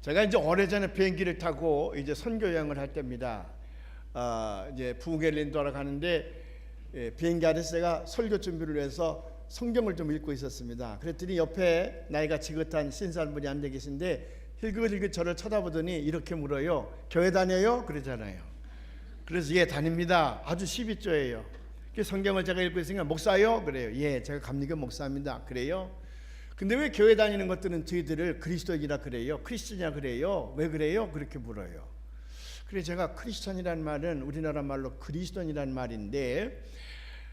제가 이제 오래전에 비행기를 타고 이제 선교 여행을 할 때입니다. 이제 부흥회를 돌아가는데 비행기 안에서 제가 설교 준비를 해서 성경을 좀 읽고 있었습니다. 그랬더니 옆에 나이가 지긋한 신사분이 앉아 계신데 힐끗힐끗 저를 쳐다보더니 이렇게 물어요. 교회 다녀요? 그러잖아요. 그래서 예, 다닙니다. 아주 12조예요. 성경을 제가 읽고 있으니까 목사요? 그래요. 예, 제가 감리교 목사입니다. 그래요? 근데 왜 교회 다니는 것들은 저희들을 그리스도인이라 그래요? 크리스천이라 그래요? 왜 그래요? 그렇게 물어요. 그래서 제가 크리스천이라는 말은 우리나라 말로 그리스도인이라는 말인데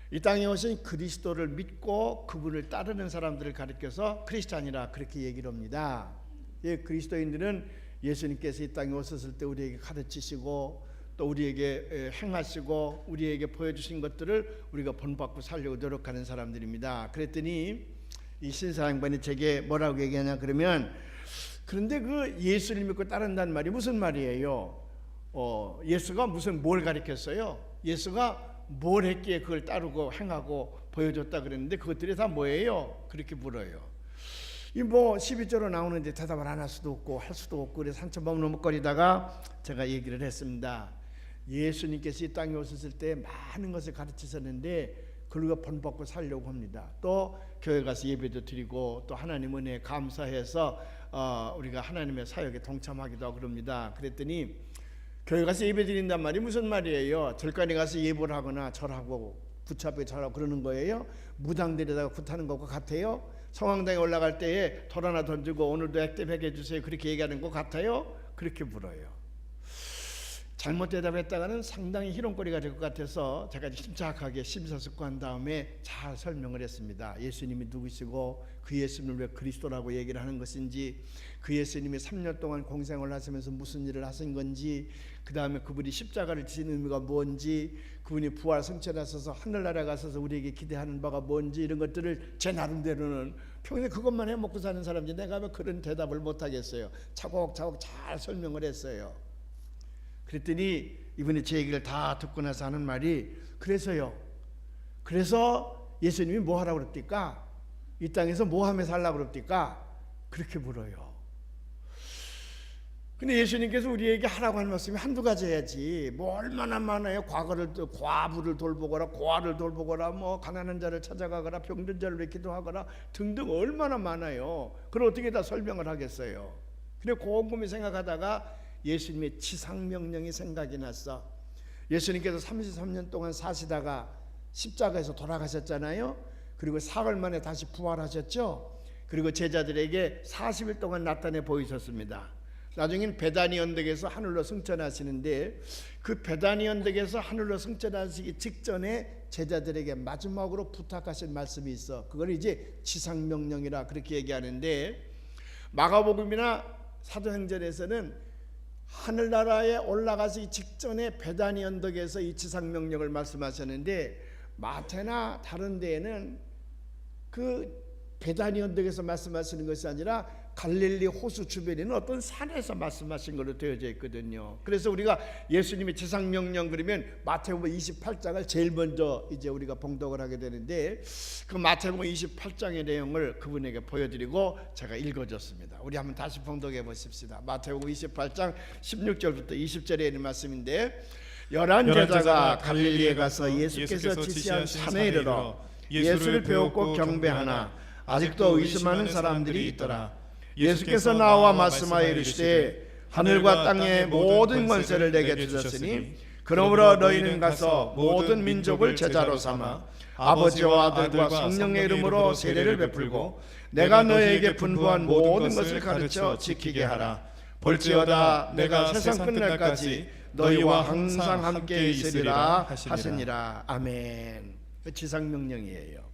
이 땅에 오신 그리스도를 믿고 그분을 따르는 사람들을 가리켜서 크리스천이라 그렇게 얘기를 합니다. 예, 그리스도인들은 예수님께서 이 땅에 오셨을 때 우리에게 가르치시고 또 우리에게 행하시고 우리에게 보여주신 것들을 우리가 본받고 살려고 노력하는 사람들입니다. 그랬더니 이 신사양반이 제게 뭐라고 얘기하냐 그러면 그런데 그 예수를 믿고 따른다는 말이 무슨 말이에요? 예수가 무슨 뭘 가르쳤어요? 예수가 뭘 했기에 그걸 따르고 행하고 보여줬다 그랬는데 그것들이 다 뭐예요? 그렇게 물어요. 이 뭐 12조로 나오는데 대답을 안 할 수도 없고 할 수도 없고 그래서 한참 머뭇거리다가 제가 얘기를 했습니다. 예수님께서 이 땅에 오셨을 때 많은 것을 가르치셨는데 그걸 본받고 살려고 합니다. 또 교회 가서 예배도 드리고 또 하나님 은혜에 감사해서 우리가 하나님의 사역에 동참하기도 하고 그럽니다. 그랬더니 교회 가서 예배 드린단 말이 무슨 말이에요? 절간에 가서 예배를 하거나 절하고 구차하게 절하고 그러는 거예요? 무당들에다가 굿하는 것과 같아요? 성황당에 올라갈 때에 돌 하나 던지고 오늘도 액땜하게 해주세요 그렇게 얘기하는 것 같아요? 그렇게 물어요. 잘못 대답했다가는 상당히 희롱거리가 될 것 같아서 제가 침착하게 심사숙고한 다음에 잘 설명을 했습니다. 예수님이 누구시고 그 예수님을 왜 그리스도라고 얘기를 하는 것인지 그 예수님이 3년 동안 공생을 하시면서 무슨 일을 하신 건지 그 다음에 그분이 십자가를 지신 의미가 뭔지 그분이 부활 승천하셔서 하늘나라에 가셔서 우리에게 기대하는 바가 뭔지 이런 것들을 제 나름대로는 평생 그것만 해먹고 사는 사람인지 내가 왜 그런 대답을 못하겠어요. 차곡차곡 잘 설명을 했어요. 그랬더니 이분이 제 얘기를 다 듣고 나서 하는 말이 그래서요. 그래서 예수님이 뭐 하라고 그럽니까? 이 땅에서 뭐 하며 살라고 그럽니까? 그렇게 물어요. 근데 예수님께서 우리에게 하라고 하는 말씀이 한두 가지 해야지 뭐 얼마나 많아요. 과부를 돌보거나 고아를 돌보거나 뭐 가난한 자를 찾아가거나 병든 자를 기도하거나 등등 얼마나 많아요. 그걸 어떻게 다 설명을 하겠어요. 그래 곰곰이 생각하다가 예수님의 지상명령이 생각이 났어. 예수님께서 33년 동안 사시다가 십자가에서 돌아가셨잖아요. 그리고 사흘 만에 다시 부활하셨죠. 그리고 제자들에게 40일 동안 나타내 보이셨습니다. 나중엔 베다니 언덕에서 하늘로 승천하시는데 그 베다니 언덕에서 하늘로 승천하시기 직전에 제자들에게 마지막으로 부탁하신 말씀이 있어. 그걸 이제 지상명령이라 그렇게 얘기하는데 마가복음이나 사도행전에서는 하늘나라에 올라가기 직전에 베다니 언덕에서 이 지상명령을 말씀하셨는데 마태나 다른 데에는 그 베다니 언덕에서 말씀하시는 것이 아니라 갈릴리 호수 주변에 있는 어떤 산에서 말씀하신 걸로 되어져 있거든요. 그래서 우리가 예수님의 지상명령 그러면 마태복음 28장을 제일 먼저 이제 우리가 봉독을 하게 되는데 그 마태복음 28장의 내용을 그분에게 보여드리고 제가 읽어줬습니다. 우리 한번 다시 봉독해 보십시다. 마태복음 28장 16절부터 20절에 있는 말씀인데 11 제자가 갈릴리에 가서 예수께서 지시한 산에 이르러 예수를 배웠고 경배하나 아직도 의심하는 사람들이 있더라. 예수께서 나와 말씀하여 이르시되 하늘과 땅의 모든 권세를 내게 주셨으니 그러므로 너희는 가서 모든 민족을 제자로 삼아 아버지와 아들과 성령의 이름으로 세례를 베풀고 내가 너희에게 분부한 모든 것을 가르쳐 지키게 하라. 볼지어다 내가 세상 끝날까지 너희와 항상 함께 있으리라 하시니라. 아멘. 지상명령이에요.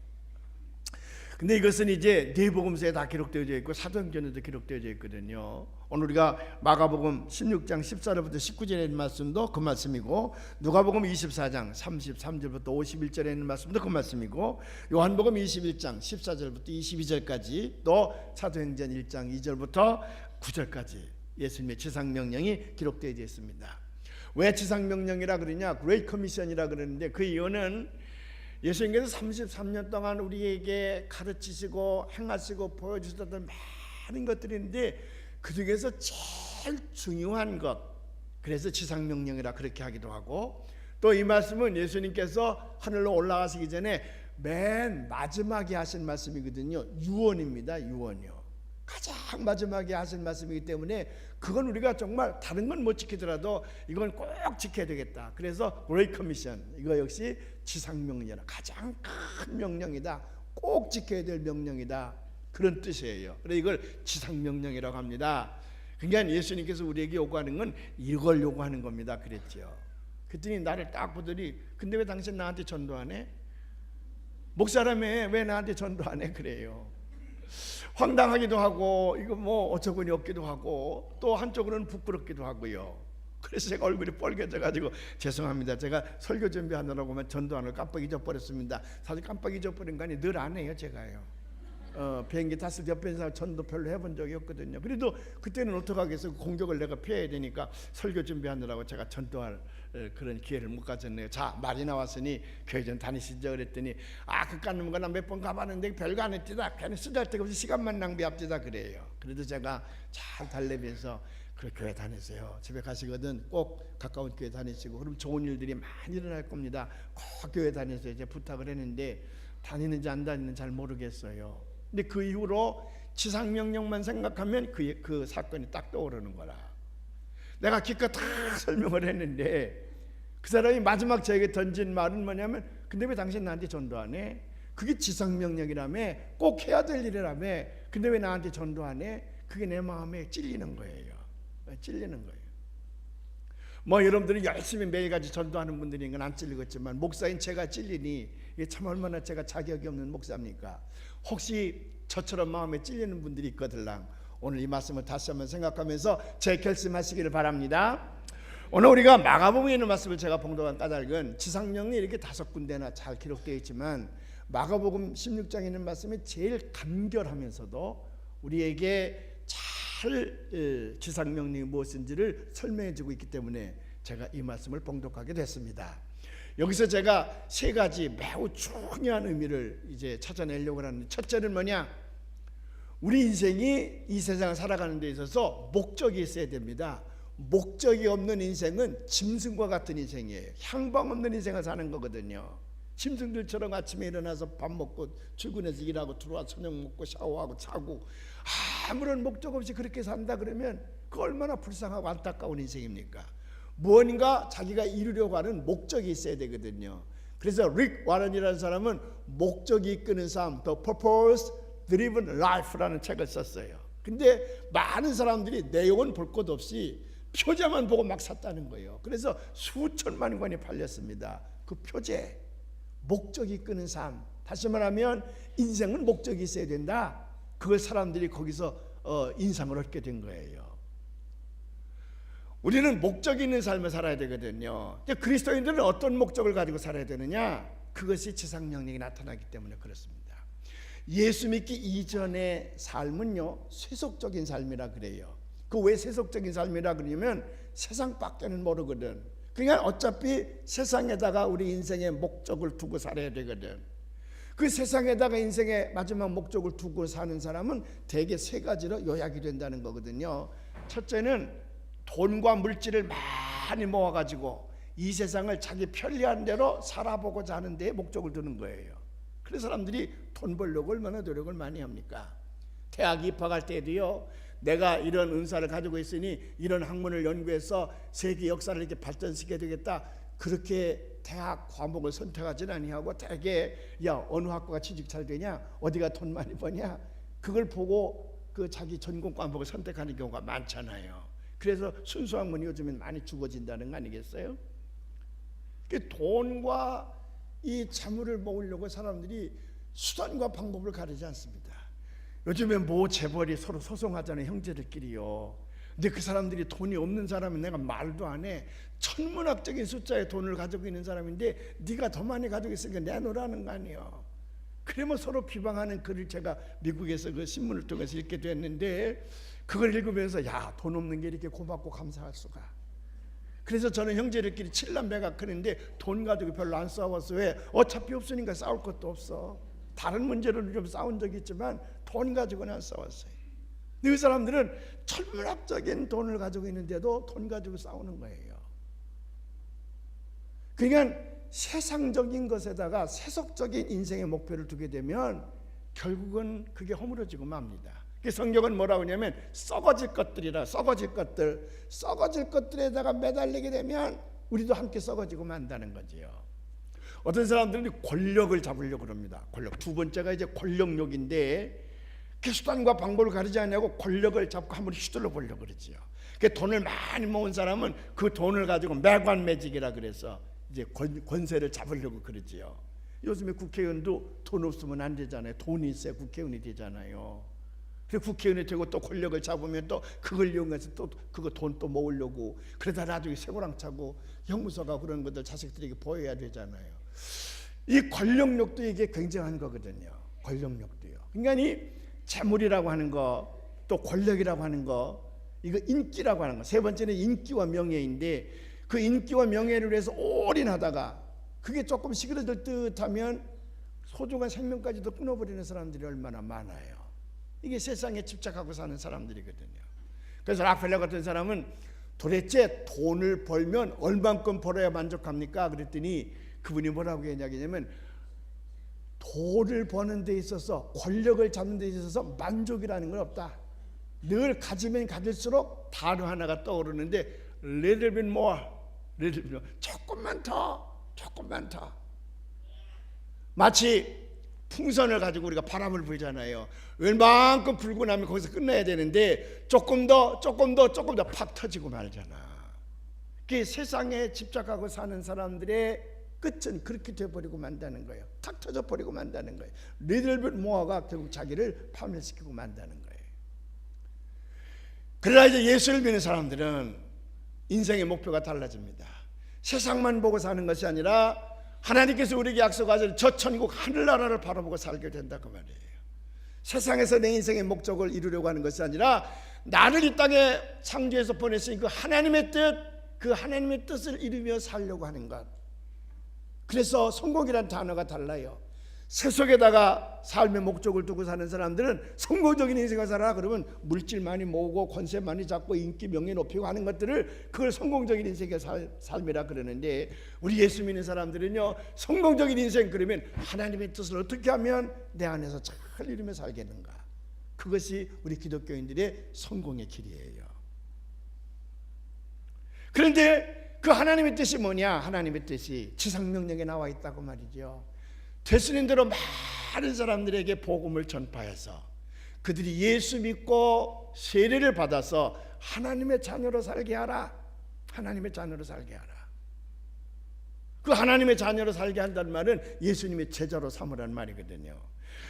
근데 이것은 이제 네 복음서에 다 기록되어져 있고 사도행전에도 기록되어져 있거든요. 오늘 우리가 마가복음 16장 14절부터 19절에 있는 말씀도 그 말씀이고 누가복음 24장 33절부터 51절에 있는 말씀도 그 말씀이고 요한복음 21장 14절부터 22절까지 또 사도행전 1장 2절부터 9절까지 예수님의 지상명령이 기록되어 있습니다. 왜 지상명령이라 그러냐? 그레이트 커미션이라 그러는데 그 이유는 예수님께서 33년 동안 우리에게 가르치시고 행하시고 보여주셨던 많은 것들인데 그 중에서 제일 중요한 것, 그래서 지상명령이라 그렇게 하기도 하고, 또 이 말씀은 예수님께서 하늘로 올라가시기 전에 맨 마지막에 하신 말씀이거든요. 유언입니다. 유언이요. 가장 마지막에 하신 말씀이기 때문에 그건 우리가 정말 다른 건 못 지키더라도 이건 꼭 지켜야 되겠다. 그래서 Great Commission, 이거 역시 지상명령이라 가장 큰 명령이다. 꼭 지켜야 될 명령이다. 그런 뜻이에요. 그래서 이걸 지상명령이라고 합니다. 그러니까 예수님께서 우리에게 요구하는 건 이걸 요구하는 겁니다. 그랬죠. 그랬더니 나를 딱 보더니 근데 왜 당신 나한테 전도 안 해? 목사라며 왜 나한테 전도 안 해? 그래요. 황당하기도 하고 이거 뭐 어처구니 없기도 하고 또 한쪽으로는 부끄럽기도 하고요. 그래서 제가 얼굴이 빨개져 가지고 죄송합니다. 제가 설교 준비하느라고만 전도하는 걸 깜빡 잊어버렸습니다. 사실 깜빡 잊어버린 거 아니 늘 안 해요 제가요. 비행기 탔을 때 옆에 사람 전도 별로 해본 적이 없거든요. 그래도 그때는 어떡하겠어요. 공격을 내가 피해야 되니까 설교 준비하느라고 제가 전도할 그런 기회를 못 가졌네요. 자, 말이 나왔으니 교회 좀 다니시죠 그랬더니 그깟 거 나 몇 번 가봤는데 별거 안 했디다. 괜히 쓰잘데가 없이 시간만 낭비합디다 그래요. 그래도 제가 잘 달래면서 그 교회 다니세요. 집에 가시거든 꼭 가까운 교회 다니시고 그럼 좋은 일들이 많이 일어날 겁니다. 꼭 교회 다니세요. 제가 부탁을 했는데 다니는지 안 다니는지 잘 모르겠어요. 근데 그 이후로 지상명령만 생각하면 그 사건이 딱 떠오르는 거라. 내가 기껏 다 설명을 했는데 그 사람이 마지막 저에게 던진 말은 뭐냐면 근데 왜 당신 나한테 전도 안 해? 그게 지상명령이라며 꼭 해야 될 일이라며 근데 왜 나한테 전도 안 해? 그게 내 마음에 찔리는 거예요. 찔리는 거예요. 뭐 여러분들이 열심히 매일같이 전도하는 분들인 건 안 찔리겠지만 목사인 제가 찔리니 이게 참 얼마나 제가 자격이 없는 목사입니까? 혹시 저처럼 마음에 찔리는 분들이 있거들랑 오늘 이 말씀을 다시 한번 생각하면서 재결심하시기를 바랍니다. 오늘 우리가 마가복음에 있는 말씀을 제가 봉독한 까닭은 지상명령이 이렇게 5군데나 잘 기록되어 있지만 마가복음 16장에 있는 말씀이 제일 간결하면서도 우리에게 잘 지상명령이 무엇인지를 설명해주고 있기 때문에 제가 이 말씀을 봉독하게 됐습니다. 여기서 제가 3가지 매우 중요한 의미를 이제 찾아내려고 하는데 첫째는 뭐냐? 우리 인생이 이 세상을 살아가는 데 있어서 목적이 있어야 됩니다. 목적이 없는 인생은 짐승과 같은 인생이에요. 향방 없는 인생을 사는 거거든요. 짐승들처럼 아침에 일어나서 밥 먹고 출근해서 일하고 들어와 저녁 먹고 샤워하고 자고 아무런 목적 없이 그렇게 산다 그러면 그 얼마나 불쌍하고 안타까운 인생입니까? 무언가 자기가 이루려고 하는 목적이 있어야 되거든요. 그래서 릭 와런이라는 사람은 목적이 이끄는 삶, The Purpose Driven Life라는 책을 썼어요. 근데 많은 사람들이 내용은 볼 것 없이 표제만 보고 막 샀다는 거예요. 그래서 수천만 권이 팔렸습니다. 그 표제, 목적이 이끄는 삶. 다시 말하면 인생은 목적이 있어야 된다. 그걸 사람들이 거기서 인상을 얻게 된 거예요. 우리는 목적이 있는 삶을 살아야 되거든요. 그리스도인들은 어떤 목적을 가지고 살아야 되느냐? 그것이 지상명령이 나타나기 때문에 그렇습니다. 예수 믿기 이전의 삶은요 세속적인 삶이라 그래요. 그 왜 세속적인 삶이라 그러냐면 세상 밖에는 모르거든. 그러니까 어차피 세상에다가 우리 인생의 목적을 두고 살아야 되거든. 그 세상에다가 인생의 마지막 목적을 두고 사는 사람은 대개 3가지로 요약이 된다는 거거든요. 첫째는 돈과 물질을 많이 모아가지고 이 세상을 자기 편리한 대로 살아보고자 하는 데에 목적을 두는 거예요. 그래서 사람들이 돈 벌려고 얼마나 노력을 많이 합니까? 대학 입학할 때도요, 내가 이런 은사를 가지고 있으니 이런 학문을 연구해서 세계 역사를 이렇게 발전시켜야 되겠다. 그렇게 대학 과목을 선택하지는 아니하고 대개 야 어느 학과가 취직 잘 되냐, 어디가 돈 많이 버냐, 그걸 보고 그 자기 전공 과목을 선택하는 경우가 많잖아요. 그래서 순수 학문이 요즘엔 많이 죽어진다는 거 아니겠어요? 돈과 이 재물을 모으려고 사람들이 수단과 방법을 가리지 않습니다. 요즘에 뭐 재벌이 서로 소송하잖아요, 형제들끼리요. 근데 그 사람들이 돈이 없는 사람은 내가 말도 안 해. 천문학적인 숫자의 돈을 가지고 있는 사람인데 네가 더 많이 가지고 있으니까 내놓으라는 거 아니에요. 그러면 서로 비방하는 글을 제가 미국에서 그 신문을 통해서 읽게 됐는데 그걸 읽으면서 야, 돈 없는 게 이렇게 고맙고 감사할 수가. 그래서 저는 형제들끼리 7남매가 크는데 돈 가지고 별로 안 싸웠어. 왜? 어차피 없으니까 싸울 것도 없어. 다른 문제로는 좀 싸운 적이 있지만 돈 가지고는 안 싸웠어요. 이 사람들은 천문학적인 돈을 가지고 있는데도 돈 가지고 싸우는 거예요. 그러니까 세상적인 것에다가 세속적인 인생의 목표를 두게 되면 결국은 그게 허물어지고 맙니다. 성경은 뭐라고 하냐면 썩어질 것들이라, 썩어질 것들에다가 매달리게 되면 우리도 함께 썩어지고 만다는 거지요. 어떤 사람들은 권력을 잡으려고 그럽니다. 권력. 두 번째가 이제 권력욕인데, 그 수단과 방법을 가리지 않냐고 권력을 잡고 한번 휘둘러 보려고 그러지요. 그 돈을 많이 모은 사람은 그 돈을 가지고 매관매직이라 그래서 이제 권세를 잡으려고 그러지요. 요즘에 국회의원도 돈 없으면 안 되잖아요. 돈이 있어야 국회의원이 되잖아요. 그 국회의원이 되고 또 권력을 잡으면 또 그걸 이용해서 또 그거 돈 또 모으려고, 그러다 나중에 쇠고랑 차고 형무소가 그런 것들 자식들에게 보여야 되잖아요. 이 권력욕도 이게 굉장한 거거든요. 권력욕도요. 그러니까 이 재물이라고 하는 거, 또 권력이라고 하는 거, 이거 인기라고 하는 거. 세 번째는 인기와 명예인데, 그 인기와 명예를 위해서 올인하다가 그게 조금 시그러들 듯하면 소중한 생명까지도 끊어버리는 사람들이 얼마나 많아요. 이게 세상에 집착하고 사는 사람들이거든요. 그래서 라펠러 같은 사람은 도대체 돈을 벌면 얼만큼 벌어야 만족합니까? 그랬더니 그분이 뭐라고 했냐면, 돈을 버는 데 있어서, 권력을 잡는 데 있어서 만족이라는 건 없다. 늘 가지면 가질수록 단어 하나가 떠오르는데 little bit more, little bit more. 조금만 더. 마치 풍선을 가지고 우리가 바람을 불잖아요. 웬만큼 불고 나면 거기서 끝나야 되는데 조금 더 팍 터지고 말잖아. 그게 세상에 집착하고 사는 사람들의 끝은 그렇게 돼버리고 만다는 거예요. 탁 터져버리고 만다는 거예요. little bit more가 결국 자기를 파멸시키고 만다는 거예요. 그러나 이제 예수를 믿는 사람들은 인생의 목표가 달라집니다. 세상만 보고 사는 것이 아니라 하나님께서 우리에게 약속하신 저 천국 하늘나라를 바라보고 살게 된다고 말이에요. 세상에서 내 인생의 목적을 이루려고 하는 것이 아니라 나를 이 땅에 창조해서 보냈으니 그 하나님의 뜻을 이루며 살려고 하는 것. 그래서 성공이라는 단어가 달라요. 세속에다가 삶의 목적을 두고 사는 사람들은 성공적인 인생을 살아 그러면 물질 많이 모으고 권세 많이 잡고 인기 명예 높이고 하는 것들을, 그걸 성공적인 인생의 삶이라 그러는데, 우리 예수 믿는 사람들은요, 성공적인 인생 그러면 하나님의 뜻을 어떻게 하면 내 안에서 잘 이루며 살겠는가, 그것이 우리 기독교인들의 성공의 길이에요. 그런데 그 하나님의 뜻이 뭐냐? 하나님의 뜻이 지상명령에 나와 있다고 말이죠. 되시는 대로 많은 사람들에게 복음을 전파해서 그들이 예수 믿고 세례를 받아서 하나님의 자녀로 살게 하라. 하나님의 자녀로 살게 하라. 그 하나님의 자녀로 살게 한다는 말은 예수님의 제자로 삼으라는 말이거든요.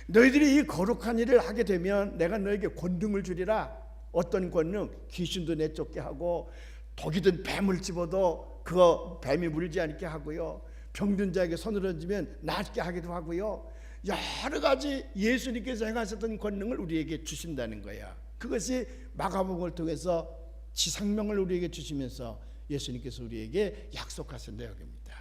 너희들이 이 거룩한 일을 하게 되면 내가 너에게 권능을 주리라. 어떤 권능? 귀신도 내쫓게 하고, 독이든 뱀을 집어도 그 뱀이 물지 않게 하고요, 병든 자에게 손을 얹으면 낫게 하기도 하고요, 여러 가지 예수님께서 행하셨던 권능을 우리에게 주신다는 거야. 그것이 마가복음을 통해서 지상명을 우리에게 주시면서 예수님께서 우리에게 약속하신 내용입니다.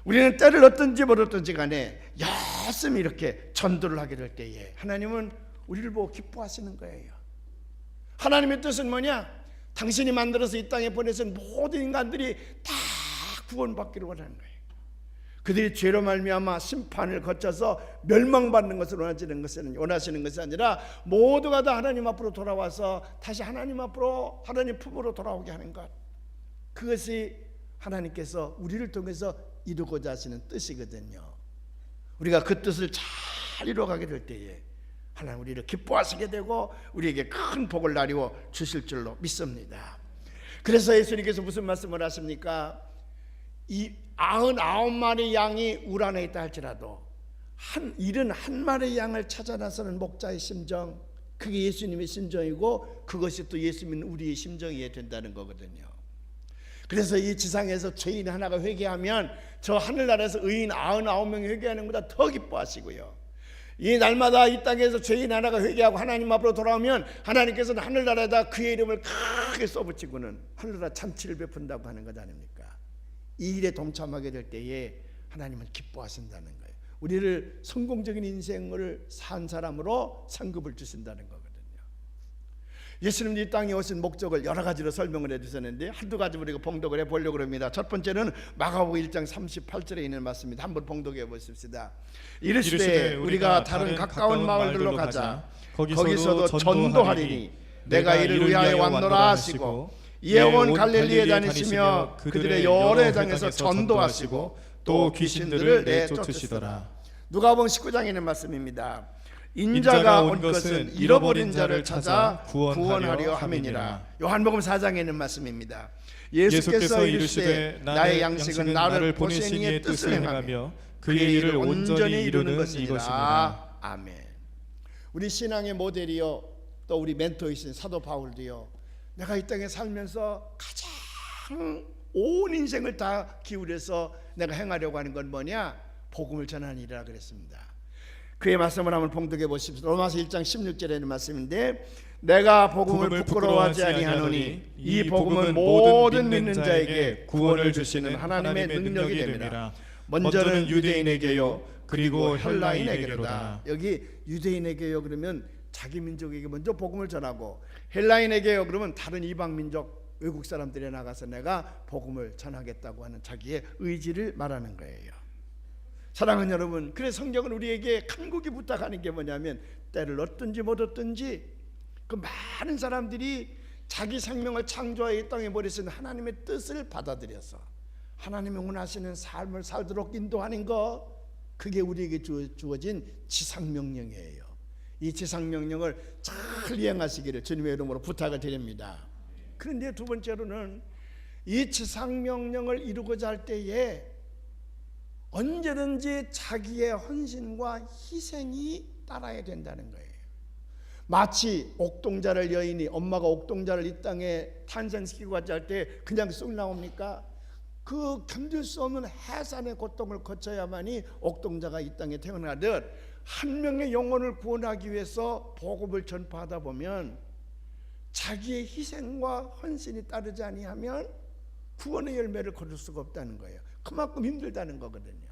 우리는 때를 어떤지 모르든지 간에 열심히 이렇게 전도를 하게 될 때에 하나님은 우리를 보고 기뻐하시는 거예요. 하나님의 뜻은 뭐냐? 당신이 만들어서 이 땅에 보내신 모든 인간들이 다 구원받기를 원하는 거예요. 그들이 죄로 말미암아 심판을 거쳐서 멸망받는 것을 원하시는 것이 아니라 모두가 다 하나님 앞으로 돌아와서 다시 하나님 앞으로, 하나님 품으로 돌아오게 하는 것. 그것이 하나님께서 우리를 통해서 이루고자 하시는 뜻이거든요. 우리가 그 뜻을 잘 이루어가게 될 때에 하나님 우리를 기뻐하시게 되고 우리에게 큰 복을 나누어 주실 줄로 믿습니다. 그래서 예수님께서 무슨 말씀을 하십니까? 이 99마리 양이 울 안에 있다 할지라도 71마리 양을 찾아 나서는 목자의 심정, 그게 예수님의 심정이고 그것이 또 예수 믿는 우리의 심정이어야 된다는 거거든요. 그래서 이 지상에서 죄인 하나가 회개하면 저 하늘나라에서 의인 99명이 회개하는 것보다 더 기뻐하시고요, 이 날마다 이 땅에서 죄인 하나가 회개하고 하나님 앞으로 돌아오면 하나님께서는 하늘나라에다 그의 이름을 크게 써붙이고는 하늘나라 잔치를 베푼다고 하는 것 아닙니까? 이 일에 동참하게 될 때에 하나님은 기뻐하신다는 거예요. 우리를 성공적인 인생을 산 사람으로 상급을 주신다는 거거든요. 예수님이 이 땅에 오신 목적을 여러 가지로 설명을 해주셨는데 한두 가지 우리가 봉독을 해보려고 합니다. 첫 번째는 마가복음 1장 38절에 있는 말씀입니다. 한번 봉독해 보십시다. 이르시되 우리가 다른 가까운 마을들로 가자. 거기서도 전도하리니 내가 이를 위하여 왔노라 하시고 이에 온 갈릴리에 다니시며 그들의 여러 회당에서 전도하시고 또 귀신들을 내쫓으시더라. 누가복음 19장에 있는 말씀입니다. 인자가 온 것은 잃어버린 자를 찾아 구원하려 함이니라. 요한복음 4장에 있는 말씀입니다. 예수께서 이르시되 나의 양식은 나를 보내신 이의 뜻을 행하며 그의 일을 온전히 이루는 것이니라. 아멘. 우리 신앙의 모델이요 또 우리 멘토이신 사도 바울도요, 내가 이 땅에 살면서 가장 온 인생을 다 기울여서 내가 행하려고 하는 건 뭐냐? 복음을 전하는 일이라 그랬습니다. 그의 말씀을 한번 봉독해 보십시오. 로마서 1장 16절에 있는 말씀인데 내가 복음을 부끄러워하지 아니하노니 이 복음은 모든 믿는 자에게 구원을 주시는 하나님의 능력이 됩니다. 먼저는 유대인에게요 그리고 헬라인에게로다. 여기 유대인에게요 그러면 자기 민족에게 먼저 복음을 전하고, 헬라인에게요 그러면 다른 이방 민족 외국 사람들에 나가서 내가 복음을 전하겠다고 하는 자기의 의지를 말하는 거예요. 사랑하는 여러분, 그래서 성경은 우리에게 간곡히 부탁하는 게 뭐냐면 때를 얻든지 못 얻든지 그 많은 사람들이 자기 생명을 창조하여 이 땅에 버리신 하나님의 뜻을 받아들여서 하나님의 원하시는 삶을 살도록 인도하는 것, 그게 우리에게 주어진 지상명령이에요. 이 지상명령을 잘 이행하시기를 주님의 이름으로 부탁을 드립니다. 그런데 두 번째로는 이 지상명령을 이루고자 할 때에 언제든지 자기의 헌신과 희생이 따라야 된다는 거예요. 마치 옥동자를 여인이, 엄마가 옥동자를 이 땅에 탄생시키고 가자 할 때 그냥 쑥 나옵니까? 그 견딜 수 없는 해산의 고통을 거쳐야만이 옥동자가 이 땅에 태어나듯 한 명의 영혼을 구원하기 위해서 복음을 전파하다 보면 자기의 희생과 헌신이 따르지 아니하면 구원의 열매를 거둘 수가 없다는 거예요. 그만큼 힘들다는 거거든요.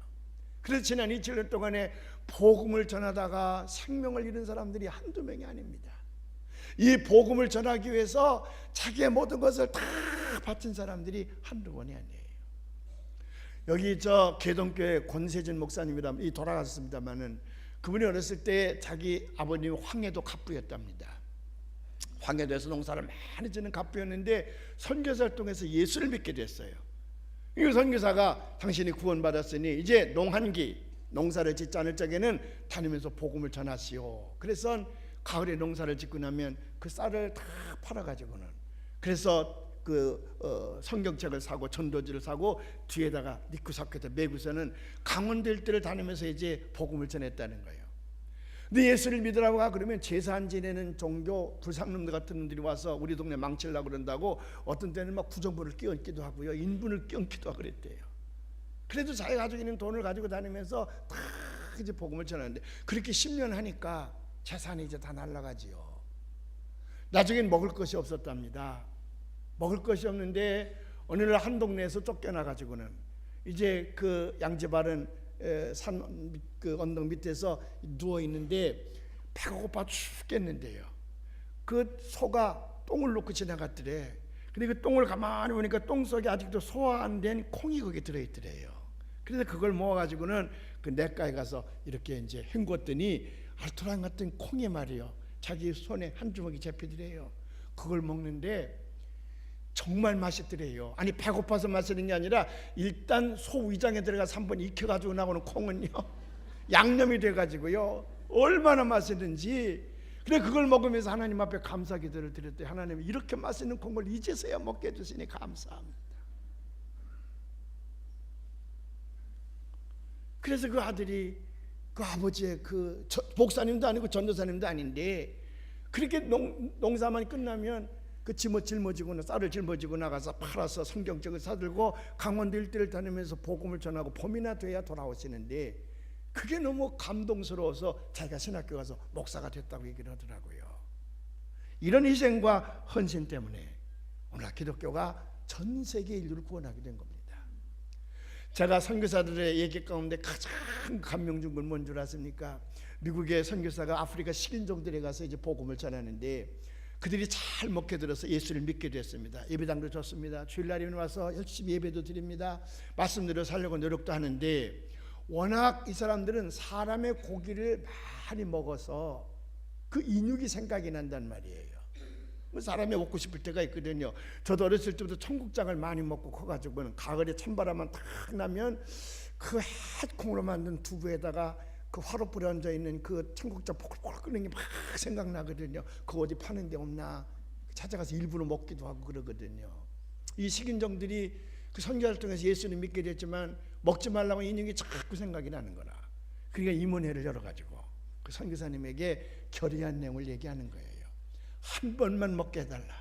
그래서 지난 27년 동안에 복음을 전하다가 생명을 잃은 사람들이 한두 명이 아닙니다. 이 복음을 전하기 위해서 자기의 모든 것을 다 바친 사람들이 한두 번이 아니에요. 여기 저 계동교회 권세진 목사님이라 돌아가셨습니다만은 그분이 어렸을 때 자기 아버님 황해도 갑부였답니다. 황해도에서 농사를 많이 지는 갑부였는데 선교사를 통해서 예수를 믿게 됐어요. 이 선교사가 당신이 구원받았으니 이제 농한기 농사를 짓지 않을 적에는 다니면서 복음을 전하시오. 그래서 가을에 농사를 짓고 나면 그 쌀을 다 팔아가지고는 그래서 성경책을 사고 전도지를 사고 뒤에다가 니쿠사크에다 메고서는 강원도 일대를 다니면서 이제 복음을 전했다는 거예요. 근데 예수를 믿으라고 하고 그러면 제사 안 지내는 종교 불상놈들 같은 놈들이 와서 우리 동네 망치려고 그런다고 어떤 때는 막 구정부를 끼얹기도 하고요, 인분을 끼얹기도 하고 그랬대요. 그래도 자기가 가지고 있는 돈을 가지고 다니면서 다 이제 복음을 전하는데 그렇게 10년 하니까 재산이 이제 다 날아가지요. 나중엔 먹을 것이 없었답니다. 먹을 것이 없는데 어느 날 한 동네에서 쫓겨나가지고는 이제 그 양지바른 산 그 언덕 밑에서 누워 있는데 배가 고파 죽겠는데요. 그 소가 똥을 놓고 지나갔더래. 근데 그 똥을 가만히 보니까 똥 속에 아직도 소화 안 된 콩이 거기에 들어있더래요. 그래서 그걸 모아가지고는 그 냇가에 가서 이렇게 이제 헹궜더니 알토란 같은 콩이 말이요, 자기 손에 한 주먹이 잡히더래요. 그걸 먹는데 정말 맛있더래요. 아니 배고파서 마시는 게 아니라 일단 소 위장에 들어가서 한번 익혀가지고 나오는 콩은요 양념이 돼가지고요 얼마나 맛있는지. 그래 그걸 먹으면서 하나님 앞에 감사 기도를 드렸더니 하나님이 이렇게 맛있는 콩을 이제서야 먹게 해주시니 감사합니다. 그래서 그 아들이 그 아버지의 그 목사님도 아니고 전도사님도 아닌데 그렇게 농사만 끝나면 그 짊어지고 쌀을 짊어지고 나가서 팔아서 성경책을 사들고 강원도 일대를 다니면서 복음을 전하고 봄이나 돼야 돌아오시는데 그게 너무 감동스러워서 자기가 신학교 가서 목사가 됐다고 얘기를 하더라고요. 이런 희생과 헌신 때문에 오늘 기독교가 전 세계 인류를 구원하게 된 겁니다. 제가 선교사들의 얘기 가운데 가장 감명 준 건 뭔 줄 아십니까? 미국의 선교사가 아프리카 식인종들에 가서 이제 복음을 전하는데 그들이 잘 먹게 들어서 예수를 믿게 됐습니다. 예배당도 좋습니다. 주일날이면 와서 열심히 예배도 드립니다. 말씀대로 살려고 노력도 하는데 워낙 이 사람들은 사람의 고기를 많이 먹어서 그 인육이 생각이 난단 말이에요. 사람이 먹고 싶을 때가 있거든요. 저도 어렸을 때부터 청국장을 많이 먹고 커가지고는 가을에 찬바람만 탁 나면 그 핫콩으로 만든 두부에다가 그 화로 불에 얹어 있는 그 청국장 포글포글 끓는 게 막 생각나거든요. 그거 어디 파는 데 없나 찾아가서 일부러 먹기도 하고 그러거든요. 이 식인종들이 그 선교활동에서 예수를 믿게 됐지만 먹지 말라고 인육이 자꾸 생각이 나는 거라. 그러니까 임원회를 열어가지고 그 선교사님에게 결의한 내용을 얘기하는 거예요. 한 번만 먹게 해달라.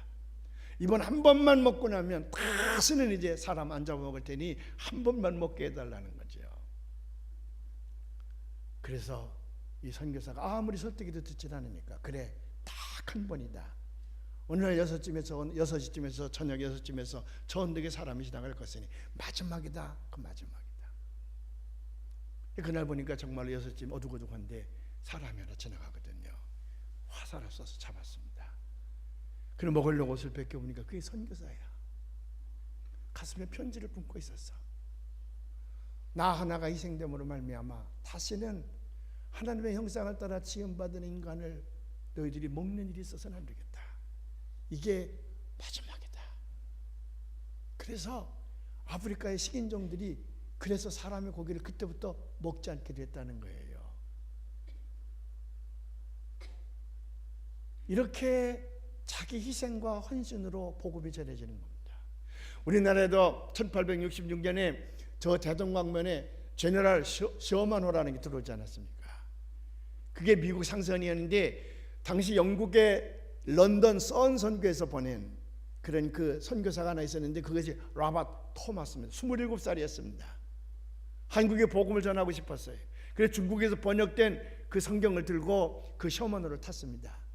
이번 한 번만 먹고 나면 다시는 이제 사람 안 잡아먹을 테니 한 번만 먹게 해달라는 거죠. 그래서 이 선교사가 아무리 설득해도 듣지 않으니까 그래 딱 한 번이다. 오늘 6시쯤에서 저녁 6시쯤에서 저 언덕에 사람이 지나갈 것이니 마지막이다. 그 마지막이다. 그날 보니까 정말로 6시쯤 어둑어둑한데 사람이 하나 지나가거든요. 화살을 쏴서 잡았습니다. 그래 먹으려고 옷을 벗겨보니까 그게 선교사야. 가슴에 편지를 품고 있었어. 나 하나가 희생됨으로 말미암아 다시는 하나님의 형상을 따라 지음받은 인간을 너희들이 먹는 일이 있어서는 안 되겠다. 이게 마지막이다. 그래서 아프리카의 식인종들이 그래서 사람의 고기를 그때부터 먹지 않게 됐다는 거예요. 이렇게 자기 희생과 헌신으로 복음이 전해지는 겁니다. 우리나라에도 1866년에 저 대동강변에 제너럴 셔먼호라는 게 들어오지 않았습니까? 그게 미국 상선이었는데 당시 영국의 런던 선 선교에서 보낸 그런 그 선교사가 하나 있었는데 그것이 라바트 토마스입니다. 27살이었습니다. 한국에 복음을 전하고 싶었어요. 그래서 중국에서 번역된 그 성경을 들고 그 셔먼호를 탔습니다.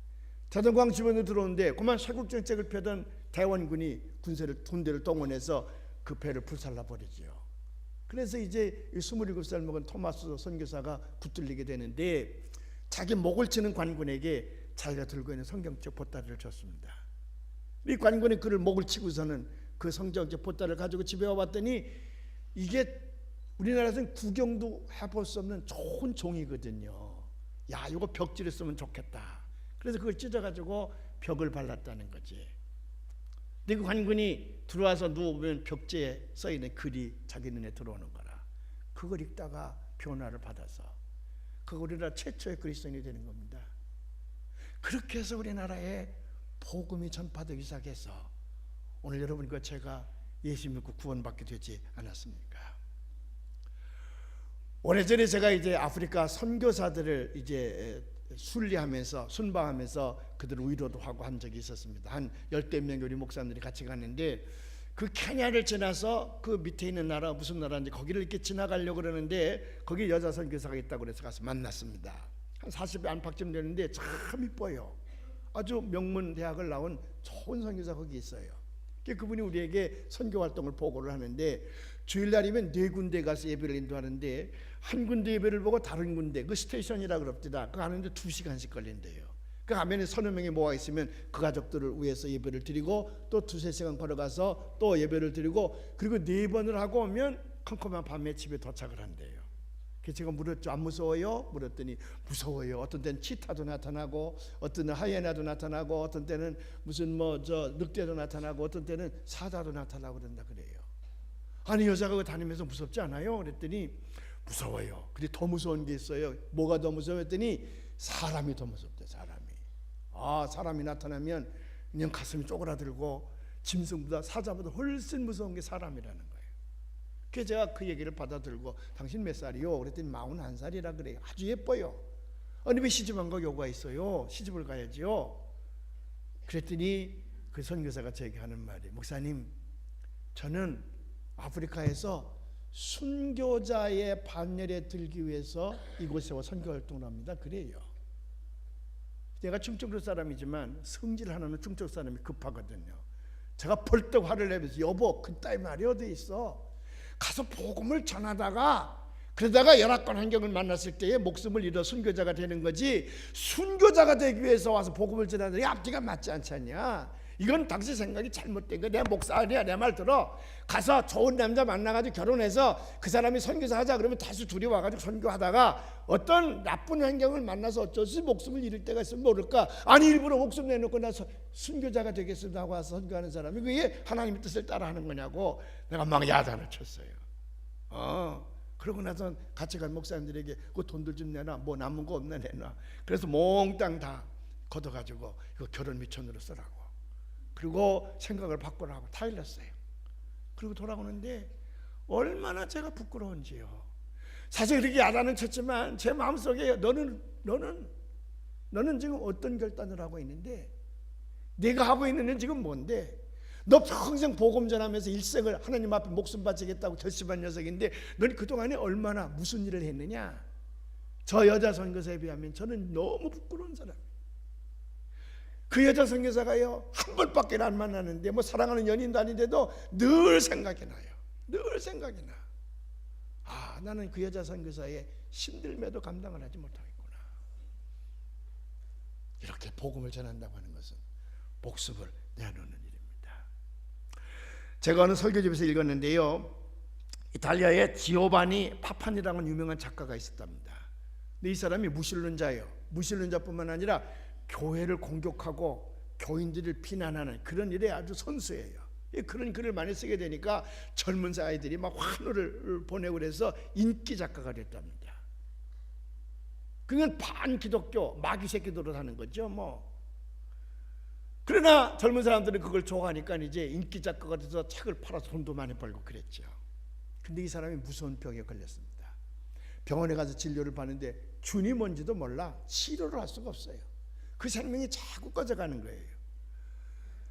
대동강 주변으로 들어오는데 그만 쇄국 정책을 펴던 대원군이 군대를 동원해서 그 배를 불살라 버리죠. 그래서 이제 27살 먹은 토마스 선교사가 붙들리게 되는데 자기 목을 치는 관군에게 자기가 들고 있는 성경책 보따리를 줬습니다. 이 관군이 그를 목을 치고서는 그 성경책 보따리를 가지고 집에 와봤더니 이게 우리나라에서는 구경도 해볼 수 없는 좋은 종이거든요. 야, 이거 벽지를 쓰면 좋겠다. 그래서 그걸 찢어가지고 벽을 발랐다는 거지. 근데 그 관군이 들어와서 누워보면 벽지에 써있는 글이 자기 눈에 들어오는 거라. 그걸 읽다가 변화를 받아서 그거 우리나라 최초의 그리스도인이 되는 겁니다. 그렇게 해서 우리나라에 복음이 전파되기 시작해서 오늘 여러분과 제가 예수 믿고 구원받게 되지 않았습니까? 오래전에 제가 이제 아프리카 선교사들을 이제 순리하면서 순방하면서 그들을 위로도 하고 한 적이 있었습니다. 한 10명 우리 목사님들이 같이 갔는데 그 케냐를 지나서 그 밑에 있는 나라 무슨 나라인지 거기를 이렇게 지나가려고 그러는데 거기 여자 선교사가 있다고 그래서 가서 만났습니다. 한 40대 안팎쯤 되는데 참 이뻐요. 아주 명문 대학을 나온 좋은 선교사 거기 있어요. 그분이 우리에게 선교 활동을 보고를 하는데 주일날이면 4군데 가서 예배를 인도하는데 한 군데 예배를 보고 다른 군데 그 스테이션이라 그럽니다. 그거 하는데 2시간씩 걸린대요. 그 화면에 서너 명이 모아 있으면 그 가족들을 위해서 예배를 드리고 또 2-3시간 걸어가서 또 예배를 드리고 그리고 4번을 하고 오면 컴컴한 밤에 집에 도착을 한대요. 그래서 제가 물었죠. 안 무서워요? 물었더니 무서워요. 어떤 때는 치타도 나타나고 어떤 때는 하이에나도 나타나고 어떤 때는 무슨 늑대도 나타나고 어떤 때는 사자도 나타나고 그런다 그래요. 아니 여자가 다니면서 무섭지 않아요? 그랬더니 무서워요. 근데 더 무서운 게 있어요. 뭐가 더 무서웠더니 사람이 더 무섭대. 사람이 나타나면 그냥 가슴이 쪼그라들고 짐승보다 사자보다 훨씬 무서운 게 사람이라는 거예요. 그래서 제가 그 얘기를 받아들고 당신 몇 살이요? 그랬더니 41살이라 그래요. 아주 예뻐요. 아니 왜 시집 안 가고 여기가 있어요? 시집을 가야지요. 그랬더니 그 선교사가 저에게 하는 말이 목사님 저는 아프리카에서 순교자의 반열에 들기 위해서 이곳에 와 선교 활동을 합니다. 그래요. 제가 충청도 사람이지만 성질 하나는 충청 사람이 급하거든요. 제가 벌떡 화를 내면서 여보 그따위 말이 어디 있어. 가서 복음을 전하다가 그러다가 열악한 환경을 만났을 때에 목숨을 잃어 순교자가 되는 거지, 순교자가 되기 위해서 와서 복음을 전하는 게 앞뒤가 맞지 않지 않냐. 이건 당신 생각이 잘못된 거야. 내 목사 아니야. 내 말 들어. 가서 좋은 남자 만나가지고 결혼해서 그 사람이 선교사 하자 그러면 다시 둘이 와가지고 선교하다가 어떤 나쁜 환경을 만나서 어쩔 수 없이 목숨을 잃을 때가 있으면 모를까. 아니 일부러 목숨 내놓고 나서 순교자가 되겠습니다 하고 와서 선교하는 사람이 그게 하나님의 뜻을 따라하는 거냐고 내가 막 야단을 쳤어요. 그러고 나서 같이 간 목사님들에게 그 돈들 좀 내놔. 뭐 남은 거 없나 내놔. 그래서 몽땅 다 걷어가지고 이거 결혼 미천으로 쓰라고. 그리고 생각을 바꾸라고 다 일렀어요. 그리고 돌아오는데 얼마나 제가 부끄러운지요. 사실 그렇게 야단은 쳤지만 제 마음속에 너는 지금 어떤 결단을 하고 있는데, 내가 하고 있는 일 지금 뭔데, 너 평생 복음 전하면서 일생을 하나님 앞에 목숨 바치겠다고 결심한 녀석인데 너는 그동안에 얼마나 무슨 일을 했느냐. 저 여자 선교사에 비하면 저는 너무 부끄러운 사람이에요. 그 여자 선교사가요 한 번밖에 안 만나는데 뭐 사랑하는 연인도 아닌데도 늘 생각이 나요. 늘 생각이 나. 나는 그 여자 선교사의 힘들매도 감당을 하지 못하겠구나. 이렇게 복음을 전한다고 하는 것은 목숨을 내놓는 일입니다. 제가 어느 설교집에서 읽었는데요, 이탈리아에 지오바니 파파니라는 유명한 작가가 있었답니다. 근데 이 사람이 무신론자예요. 무신론자뿐만 아니라 교회를 공격하고 교인들을 비난하는 그런 일에 아주 선수예요. 그런 글을 많이 쓰게 되니까 젊은 아이들이 막 환호를 보내고 그래서 인기 작가가 됐답니다. 그건 반기독교 마귀 새끼들로 하는 거죠 뭐. 그러나 젊은 사람들은 그걸 좋아하니까 이제 인기 작가가 돼서 책을 팔아서 돈도 많이 벌고 그랬죠. 근데 이 사람이 무서운 병에 걸렸습니다. 병원에 가서 진료를 받는데 준이 뭔지도 몰라. 치료를 할 수가 없어요. 그 생명이 자꾸 꺼져가는 거예요.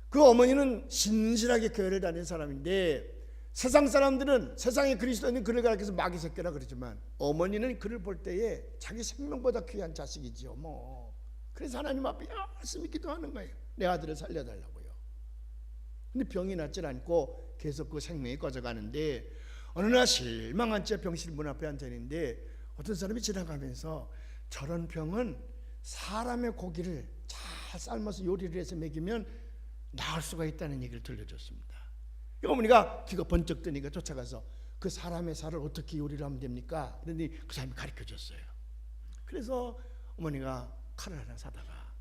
그 어머니는 신실하게 교회를 다니는 사람인데 세상 사람들은 세상에 그리스도인은 그를 가르쳐서 마귀 새끼라 그러지만 어머니는 그를 볼 때에 자기 생명보다 귀한 자식이지요 뭐. 그래서 하나님 앞에 열심히 기도하는 거예요. 내 아들을 살려달라고요. 근데 병이 낫질 않고 계속 그 생명이 꺼져가는데 어느 날 실망한 채 병실 문 앞에 앉아있는데 어떤 사람이 지나가면서 저런 병은 사람의 고기를 잘 삶아서 요리를 해서 먹이면 나을 수가 있다는 얘기를 들려줬습니다. 이 어머니가 귀가 번쩍 뜨니까 쫓아가서 그 사람의 살을 어떻게 요리를 하면 됩니까? 그런데 그 사람이 가르쳐줬어요. 그래서 어머니가 칼을 하나 사다가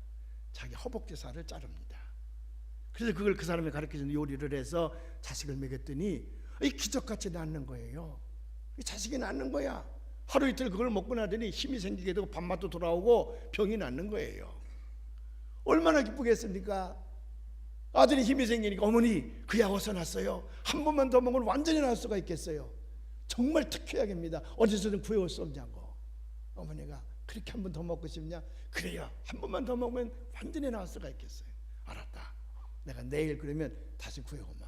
자기 허벅지 살을 자릅니다. 그래서 그걸 그 사람이 가르쳐준 요리를 해서 자식을 먹였더니 이 기적같이 낫는 거예요. 이 자식이 낫는 거야. 하루 이틀 그걸 먹고 나더니 힘이 생기게 되고 밥맛도 돌아오고 병이 낫는 거예요. 얼마나 기쁘겠습니까? 아들이 힘이 생기니까 어머니 그 약 어디서 났어요? 한 번만 더 먹으면 완전히 나을 수가 있겠어요. 정말 특효약입니다. 어디서든 구해올 수 없냐고. 어머니가 그렇게 한 번 더 먹고 싶냐? 그래요. 한 번만 더 먹으면 완전히 나을 수가 있겠어요. 알았다. 내가 내일 그러면 다시 구해오마.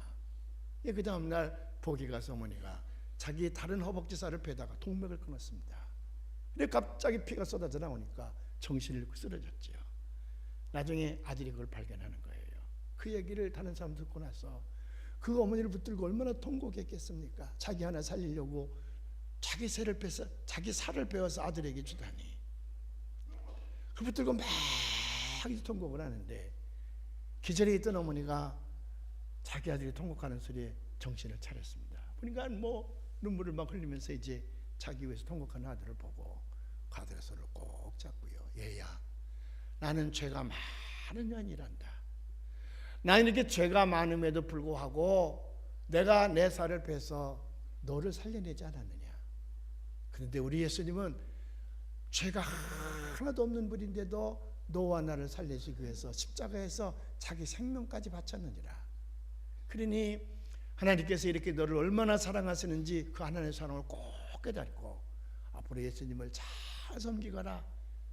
그 다음 날 보기 가서 어머니가 자기 다른 허벅지 살을 베다가 동맥을 끊었습니다. 근데 갑자기 피가 쏟아져 나오니까 정신을 잃고 쓰러졌죠. 나중에 아들이 그걸 발견하는 거예요. 그 얘기를 다른 사람 듣고 나서 그 어머니를 붙들고 얼마나 통곡했겠습니까? 자기 하나 살리려고 자기 살을 빼서 아들에게 주다니. 그 붙들고 막 통곡을 하는데 기절해 있던 어머니가 자기 아들이 통곡하는 소리에 정신을 차렸습니다. 보니까 뭐 눈물을 막 흘리면서 이제 자기 위해서 통곡하는 아들을 보고 그 아들의 손을 꼭 잡고요. 얘야, 나는 죄가 많은 년이란다. 나는 이렇게 죄가 많음에도 불구하고 내가 내 살을 빼서 너를 살려내지 않았느냐. 그런데 우리 예수님은 죄가 하나도 없는 분인데도 너와 나를 살리시기 위해서 십자가에서 자기 생명까지 바쳤느니라. 그러니 하나님께서 이렇게 너를 얼마나 사랑하시는지 그 하나님의 사랑을 꼭 깨닫고 앞으로 예수님을 잘 섬기거라.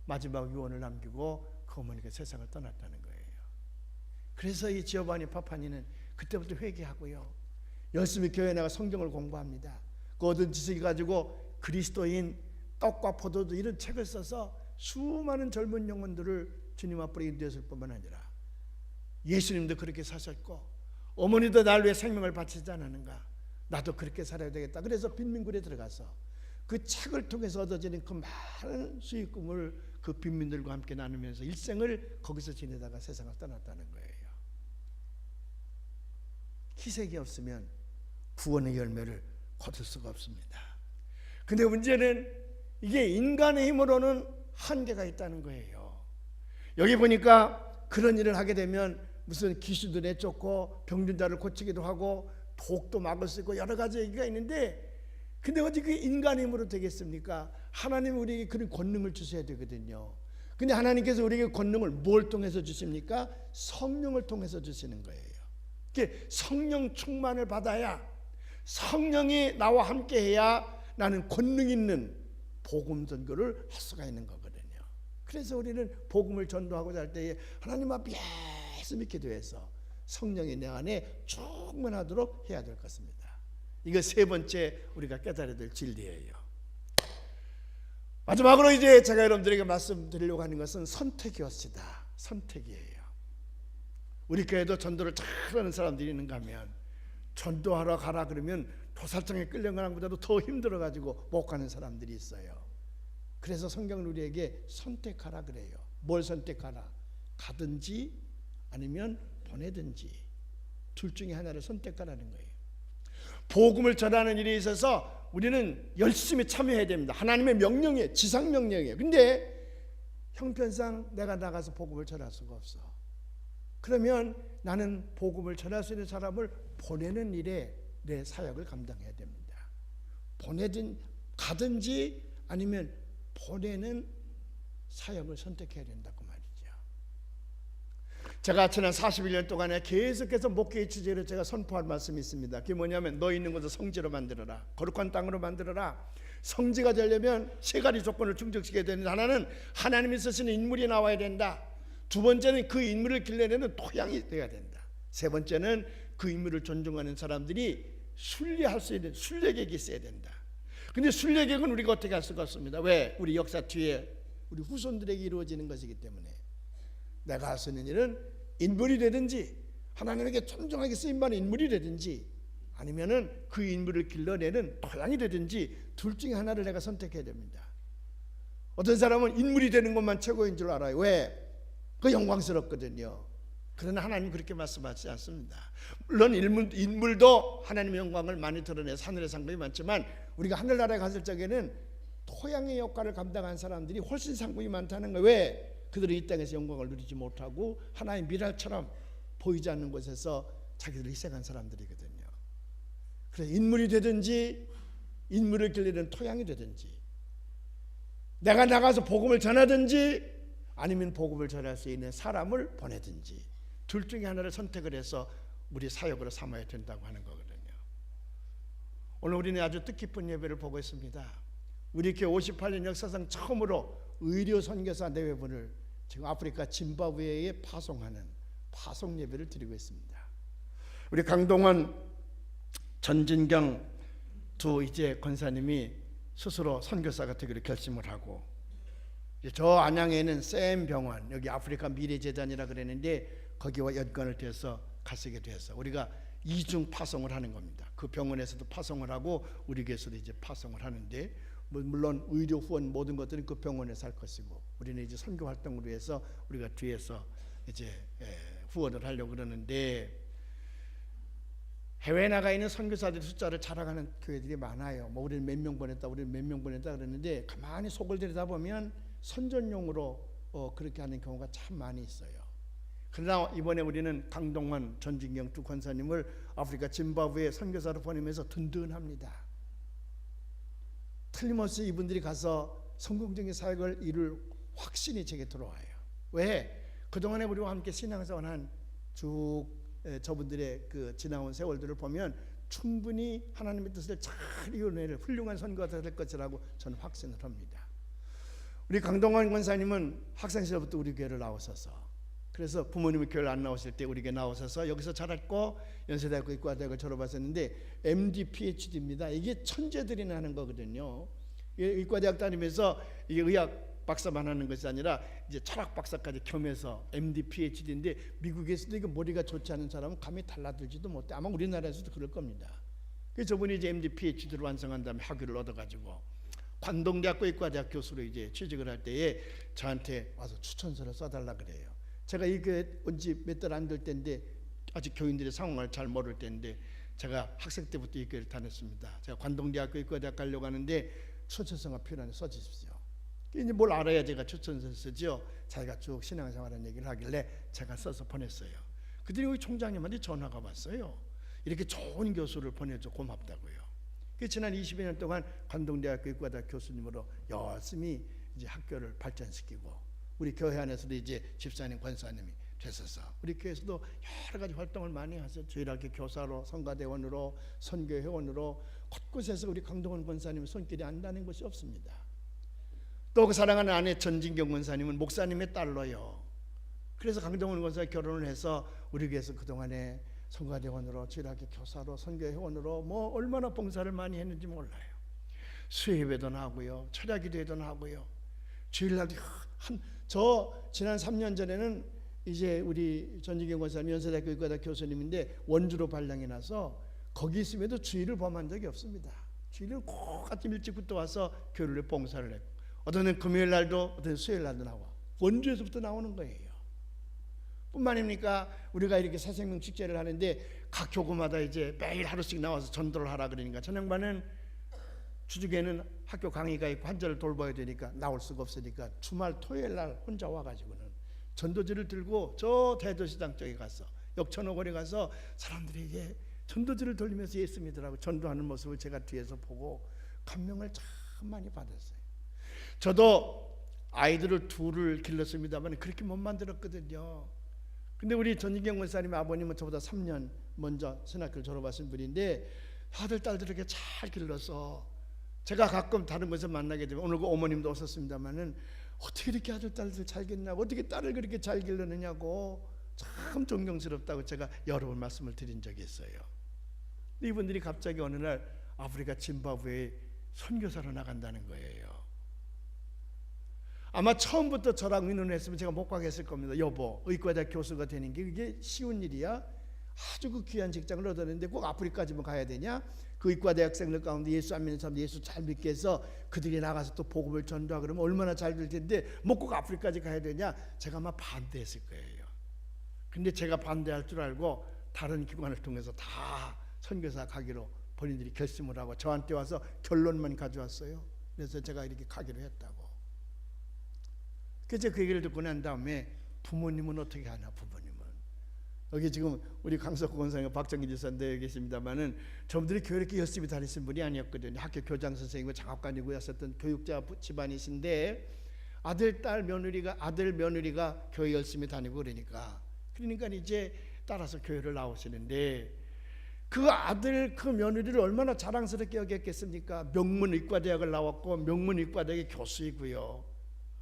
마지막 유언을 남기고 그 어머니가 세상을 떠났다는 거예요. 그래서 이 지오바니 파파니는 그때부터 회개하고요, 열심히 교회에 나가 성경을 공부합니다. 그 얻은 지식을 가지고 그리스도인 떡과 포도주 이런 책을 써서 수많은 젊은 영혼들을 주님 앞으로 인도했을 뿐만 아니라 예수님도 그렇게 사셨고 어머니도 날 위해 생명을 바치지 않았는가. 나도 그렇게 살아야 되겠다. 그래서 빈민굴에 들어가서 그 책을 통해서 얻어지는 그 많은 수익금을 그 빈민들과 함께 나누면서 일생을 거기서 지내다가 세상을 떠났다는 거예요. 희생이 없으면 구원의 열매를 거둘 수가 없습니다. 근데 문제는 이게 인간의 힘으로는 한계가 있다는 거예요. 여기 보니까 그런 일을 하게 되면 무슨 귀신도 내쫓고 병든 자를 고치기도 하고 독도 막을 수 있고 여러 가지 얘기가 있는데, 근데 어디 그 인간의 힘으로 되겠습니까? 하나님이 우리에게 그런 권능을 주셔야 되거든요. 근데 하나님께서 우리에게 권능을 뭘 통해서 주십니까? 성령을 통해서 주시는 거예요. 성령 충만을 받아야, 성령이 나와 함께 해야 나는 권능 있는 복음 전도를 할 수가 있는 거거든요. 그래서 우리는 복음을 전도하고자 할 때에 하나님 앞에 예수 믿게 되어서 성령이 내 안에 충만하도록 해야 될 것입니다. 이거 세 번째 우리가 깨달아야 될 진리예요. 마지막으로 이제 제가 여러분들에게 말씀드리려고 하는 것은 선택이었습니다. 선택이에요. 우리 교회도 전도를 잘하는 사람들이 있는가 하면 전도하러 가라 그러면 도살장에 끌려가는 것보다도 더 힘들어가지고 못 가는 사람들이 있어요. 그래서 성경은 우리에게 선택하라 그래요. 뭘 선택하라? 가든지 아니면 보내든지 둘 중에 하나를 선택하라는 거예요. 복음을 전하는 일에 있어서 우리는 열심히 참여해야 됩니다. 하나님의 명령이에요. 지상 명령이에요. 근데 형편상 내가 나가서 복음을 전할 수가 없어. 그러면 나는 복음을 전할 수 있는 사람을 보내는 일에 내 사역을 감당해야 됩니다. 가든지 아니면 보내는 사역을 선택해야 된다고 말이죠. 제가 지난 41년 동안에 계속해서 목회의 주제로 제가 선포할 말씀이 있습니다. 그게 뭐냐면 너 있는 곳을 성지로 만들어라. 거룩한 땅으로 만들어라. 성지가 되려면 세 가지 조건을 충족시켜야 되는데, 하나는 하나님이 쓰시는 인물이 나와야 된다. 두 번째는 그 인물을 길러내는 토양이 되어야 된다. 세 번째는 그 인물을 존중하는 사람들이 순례할 수 있는 순례객이 있어야 된다. 근데 순례객은 우리가 어떻게 할 수가 없습니다. 왜? 우리 역사 뒤에 우리 후손들에게 이루어지는 것이기 때문에 내가 할 수 있는 일은 인물이 되든지 하나님에게 존중하게 쓰임받는 인물이 되든지 아니면은 그 인물을 길러내는 토양이 되든지 둘 중에 하나를 내가 선택해야 됩니다. 어떤 사람은 인물이 되는 것만 최고인 줄 알아요. 왜? 그 영광스럽거든요. 그러나 하나님 그렇게 말씀하지 않습니다. 물론 인물도 하나님의 영광을 많이 드러내서 하늘의 상급이 많지만 우리가 하늘나라에 갔을 적에는 토양의 역할을 감당한 사람들이 훨씬 상급이 많다는 거예요. 왜? 그들이 이 땅에서 영광을 누리지 못하고 하나의 미랄처럼 보이지 않는 곳에서 자기들을 희생한 사람들이거든요. 그래서 인물이 되든지 인물을 길러내는 토양이 되든지 내가 나가서 복음을 전하든지 아니면 복음을 전할 수 있는 사람을 보내든지 둘 중에 하나를 선택을 해서 우리 사역으로 삼아야 된다고 하는 거거든요. 오늘 우리는 아주 뜻깊은 예배를 보고 있습니다. 우리 교회 58년 역사상 처음으로 의료 선교사 내외분을 지금 아프리카 짐바브웨에 파송하는 파송 예배를 드리고 있습니다. 우리 강동원, 전진경 두 이제 권사님이 스스로 선교사가 되기로 결심을 하고, 저 안양에 있는 샘 병원, 여기 아프리카 미래재단이라 그랬는데 거기와 연관을 돼서 가시게 돼서 우리가 이중 파송을 하는 겁니다. 그 병원에서도 파송을 하고 우리 교회에서도 이제 파송을 하는데, 물론 의료 후원 모든 것들은 그 병원에서 할 것이고 우리는 이제 선교 활동을 위해서 우리가 뒤에서 이제 후원을 하려고 그러는데, 해외에 나가 있는 선교사들의 숫자를 자랑하는 교회들이 많아요. 뭐 우리는 몇 명 보냈다, 우리는 몇 명 보냈다 그러는데 가만히 속을 들여다 보면 선전용으로 그렇게 하는 경우가 참 많이 있어요. 그러나 이번에 우리는 강동원, 전진경 두 권사님을 아프리카 짐바브웨 선교사로 보내면서 든든합니다. 틀림없이 이분들이 가서 성공적인 사역을 이룰 확신이 제게 들어와요. 왜? 그동안에 우리와 함께 신앙생활한 쭉 저분들의 그 지나온 세월들을 보면 충분히 하나님의 뜻을 잘 이뤄낼 훌륭한 선교사가 될 것이라고 저는 확신을 합니다. 우리 강동원 권사님은 학생 시절부터 우리 교회를 나오셔서, 그래서 부모님이 교회를 안 나오실 때 우리 교회 나오셔서 여기서 자랐고 연세대학교 의과대학을 졸업하셨는데 MD, PhD입니다. 이게 천재들이 하는 거거든요. 의과대학 다니면서 이게 의학 박사만 하는 것이 아니라 이제 철학 박사까지 겸해서 MD, PhD인데 미국에서도 이거 머리가 좋지 않은 사람은 감히 달라들지도 못해. 아마 우리나라에서도 그럴 겁니다. 그 저분이 이제 MD PhD를 완성한 다음에 학위를 얻어가지고 관동대학교 의과대학 교수로 이제 취직을 할 때에 저한테 와서 추천서를 써달라 그래요. 제가 이 교회 온지 몇 달 안 될 때인데 아직 교인들의 상황을 잘 모를 때인데 제가 학생 때부터 이 교회를 다녔습니다. 제가 관동대학교 의과대학 가려고 하는데 추천서가 필요하니 써주십시오. 이제 뭘 알아야 제가 추천서를 쓰죠. 자기가 쭉 신앙생활하는 얘기를 하길래 제가 써서 보냈어요. 그들이 우리 총장님한테 전화가 왔어요. 이렇게 좋은 교수를 보내줘 고맙다고요. 지난 22년 동안 관동대학교 의과대학 교수님으로 열심히 이제 학교를 발전시키고 우리 교회 안에서도 이제 집사님, 권사님이 되셔서 우리 교회에서도 여러 가지 활동을 많이 하세요. 주일학교 교사로, 성가대원으로, 선교회원으로 곳곳에서 우리 강동원 권사님의 손길이 안 닿는 것이 없습니다. 또 그 사랑하는 아내 전진경 권사님은 목사님의 딸로요. 그래서 강동원 권사와 결혼을 해서 우리 교회에서 그동안에 성가대원으로, 주일학교 교사로, 선교회원으로 뭐 얼마나 봉사를 많이 했는지 몰라요. 수요예배도 나고요, 철야기도회도 나고요. 주일날도 저 지난 3년 전에는 이제 우리 전지경 권사님 연세대학교 의과대학 교수님인데 원주로 발령이 나서 거기 있음에도 주일을 범한 적이 없습니다. 주일을 꼭 아침 일찍부터 와서 교회를 봉사를 했고 어떤 은 금요일 날도 어떤 수요일 날도 나와 원주에서부터 나오는 거예요. 뿐만 아닙니까? 우리가 이렇게 새생명 축제를 하는데 각 교구마다 이제 매일 하루씩 나와서 전도를 하라 그러니까 저 양반은 주중에는 학교 강의가 있고 환자를 돌봐야 되니까 나올 수가 없으니까 주말 토요일 날 혼자 와가지고는 전도지를 들고 저 대도시당 쪽에 가서 역천호거리 가서 사람들에게 전도지를 돌리면서 예수 믿으라고 전도하는 모습을 제가 뒤에서 보고 감명을 참 많이 받았어요. 저도 아이들을 둘을 길렀습니다만 그렇게 못 만들었거든요. 근데 우리 전진경 권사님 아버님은 저보다 3년 먼저 신학교를 졸업하신 분인데 아들 딸들을 이렇게 잘 길러서 제가 가끔 다른 곳에서 만나게 되면 오늘 그 어머님도 오셨습니다마는 어떻게 이렇게 아들 딸들 잘 길느냐고 어떻게 딸을 그렇게 잘 길르느냐고 참 존경스럽다고 제가 여러 번 말씀을 드린 적이 있어요. 이분들이 갑자기 어느 날 아프리카 짐바브웨에 선교사로 나간다는 거예요. 아마 처음부터 저랑 의논했으면 제가 못 가겠을 겁니다. 여보, 의과대학 교수가 되는 게 그게 쉬운 일이야? 아주 그 귀한 직장을 얻었는데 꼭 아프리카까지만 가야 되냐? 그 의과대학생들 가운데 예수 안 믿는 사람 예수 잘 믿게 해서 그들이 나가서 또 복음을 전도하고 그러면 얼마나 잘 될 텐데 뭐 꼭 아프리카까지 가야 되냐? 제가 아마 반대했을 거예요. 근데 제가 반대할 줄 알고 다른 기관을 통해서 다 선교사 가기로 본인들이 결심을 하고 저한테 와서 결론만 가져왔어요. 그래서 제가 이렇게 가기로 했다고. 그래서 그 얘기를 듣고 난 다음에 부모님은 어떻게 하나 부모님은 여기 지금 우리 강석구 권사님 박정기 지사인데 계십니다만은 저분들이 교회 이렇게 열심히 다니신 분이 아니었거든요. 학교 교장 선생님이고 장학관이고 하셨던 교육자 집안이신데 아들 며느리가 교회 열심히 다니고 그러니까 이제 따라서 교회를 나오시는데 그 아들 그 며느리를 얼마나 자랑스럽게 여겼겠습니까? 명문의과대학을 나왔고 명문의과대학의 교수이고요.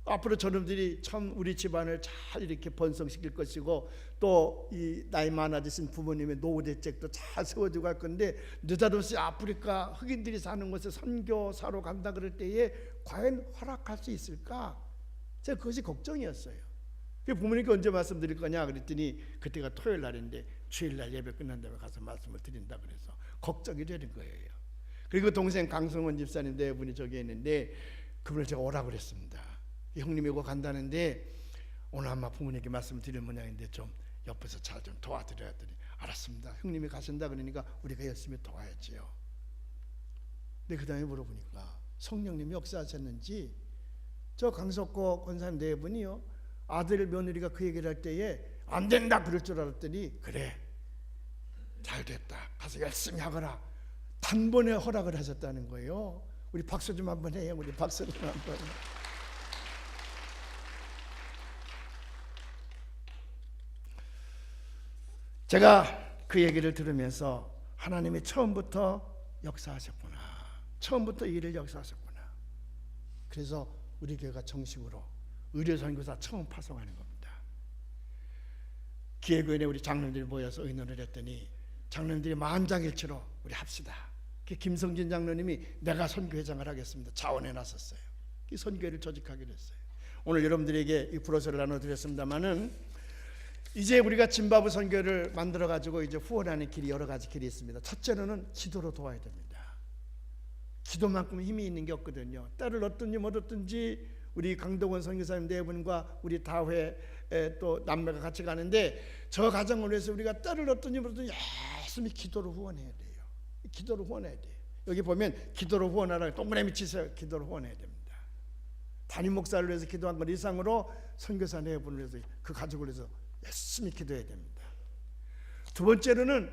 앞으로 저놈들이 참 우리 집안을 잘 이렇게 번성시킬 것이고 또 이 나이 많아지신 부모님의 노후 대책도 잘 세워주고 할 건데 느닷없이 아프리카 흑인들이 사는 곳에 선교사로 간다 그럴 때에 과연 허락할 수 있을까? 제가 그것이 걱정이었어요. 부모님께 언제 말씀드릴 거냐 그랬더니 그때가 토요일 날인데 주일날 예배 끝난 다음에 가서 말씀을 드린다 그래서 걱정이 되는 거예요. 그리고 동생 강성원 집사님 네 분이 저기 있는데 그분을 제가 오라고 그랬습니다. 형님이 고 간다는데 오늘 아마 부모님께 말씀을 드릴 모양인데 좀 옆에서 잘 좀 도와드려야 되니 알았습니다. 형님이 가신다 그러니까 우리가 열심히 도와야지요. 근데 그 다음에 물어보니까 성령님이 역사하셨는지 저 강석고 권사님 네 분이요 아들 며느리가 그 얘기를 할 때에 안 된다 그럴 줄 알았더니 그래 잘 됐다 가서 열심히 하거라 단번에 허락을 하셨다는 거예요. 우리 박수 좀 한번 해요. 우리 박수 좀 한번. 제가 그 얘기를 들으면서 하나님이 처음부터 역사하셨구나. 처음부터 이 일을 역사하셨구나. 그래서 우리 교회가 정식으로 의료선교사 처음 파송하는 겁니다. 기회교인에 우리 장로님들이 모여서 의논을 했더니 장로님들이 만장일치로 우리 합시다. 김성진 장로님이 내가 선교회장을 하겠습니다. 자원해 놨었어요. 이 선교회를 조직하기로 했어요. 오늘 여러분들에게 이 브로셔를 나눠드렸습니다마는 이제 우리가 짐바브 선교를 만들어 가지고 이제 후원하는 길이 여러 가지 길이 있습니다. 첫째로는 기도로 도와야 됩니다. 기도만큼 힘이 있는 게 없거든요. 때를 얻든지 못 얻든지 우리 강동원 선교사님 네 분과 우리 다회에 또 남매가 같이 가는데 저 가정을 위해서 우리가 때를 얻든지 못 얻든지 열심히 기도로 후원해야 돼요. 기도로 후원해야 돼요. 여기 보면 기도로 후원하라 동그라미 치세요. 기도로 후원해야 됩니다. 담임 목사를 위해서 기도한 것 이상으로 선교사 네 분을 위해서 그 가족을 위해서 열심히 기도해야 됩니다. 두 번째로는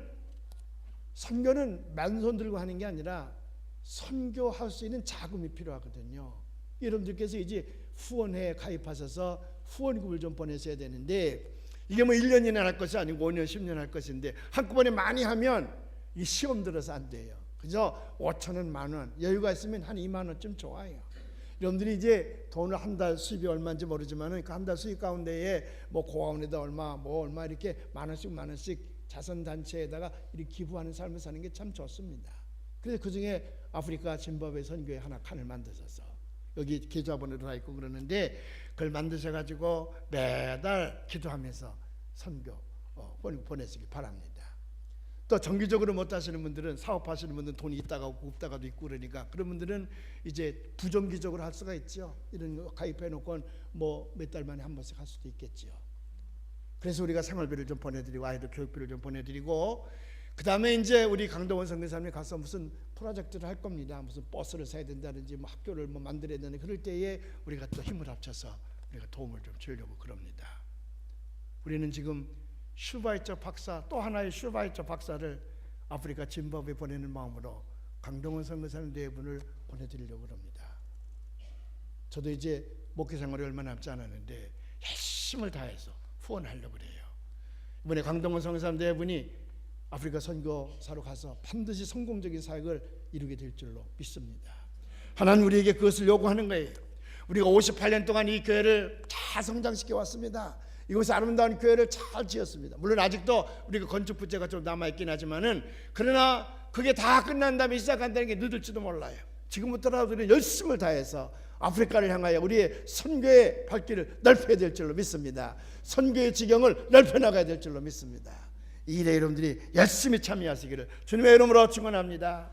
선교는 맨손 들고 하는 게 아니라 선교할 수 있는 자금이 필요하거든요. 여러분들께서 이제 후원회에 가입하셔서 후원금을 좀 보내셔야 되는데 이게 뭐 1년이나 할 것이 아니고 5년 10년 할 것인데 한꺼번에 많이 하면 이 시험 들어서 안 돼요. 그죠? 5,000원, 10,000원 여유가 있으면 한 2만 원쯤 좋아요. 여러분들이 이제 돈을 한 달 수입이 얼마인지 모르지만은 그 한 달 수입 가운데에 뭐 고아원에다 얼마 뭐 얼마 이렇게 만 원씩 자선단체에다가 이렇게 기부하는 삶을 사는 게 참 좋습니다. 그래서 그 중에 아프리카 짐바브웨 선교회 하나 칸을 만드셔서 여기 계좌번호도 다 있고 그러는데 그걸 만드셔가지고 매달 기도하면서 선교 보내시기 바랍니다. 또 정기적으로 못 하시는 분들은 사업하시는 분들은 돈이 있다가 없고 없다가도 있고 그러니까 그런 분들은 이제 부정기적으로 할 수가 있죠. 이런 거 가입해 놓고 뭐 몇 달 만에 한 번씩 할 수도 있겠죠. 그래서 우리가 생활비를 좀 보내드리고 아이들 교육비를 좀 보내드리고 그 다음에 이제 우리 강동원 선교사님이 가서 무슨 프로젝트를 할 겁니다. 무슨 버스를 사야 된다든지 뭐 학교를 뭐 만들어야 되는 그럴 때에 우리가 또 힘을 합쳐서 우리가 도움을 좀 주려고 그럽니다. 우리는 지금 슈바이처 박사 또 하나의 슈바이처 박사를 아프리카 짐바브웨 보내는 마음으로 강동원 선교사님 네 분을 보내드리려고 합니다. 저도 이제 목회 생활이 얼마 남지 않았는데 열심을 다해서 후원하려고 그래요. 이번에 강동원 선교사님 네 분이 아프리카 선교사로 가서 반드시 성공적인 사역을 이루게 될 줄로 믿습니다. 하나님 우리에게 그것을 요구하는 거예요. 우리가 58년 동안 이 교회를 잘 성장시켜 왔습니다. 이곳에 아름다운 교회를 잘 지었습니다. 물론 아직도 우리가 건축 부재가 좀 남아있긴 하지만은 그러나 그게 다 끝난 다음에 시작한다는 게 늦을지도 몰라요. 지금부터라도 우리는 열심을 다해서 아프리카를 향하여 우리의 선교의 발길을 넓혀야 될 줄로 믿습니다. 선교의 지경을 넓혀나가야 될 줄로 믿습니다. 이 일에 여러분들이 열심히 참여하시기를 주님의 이름으로 축원합니다.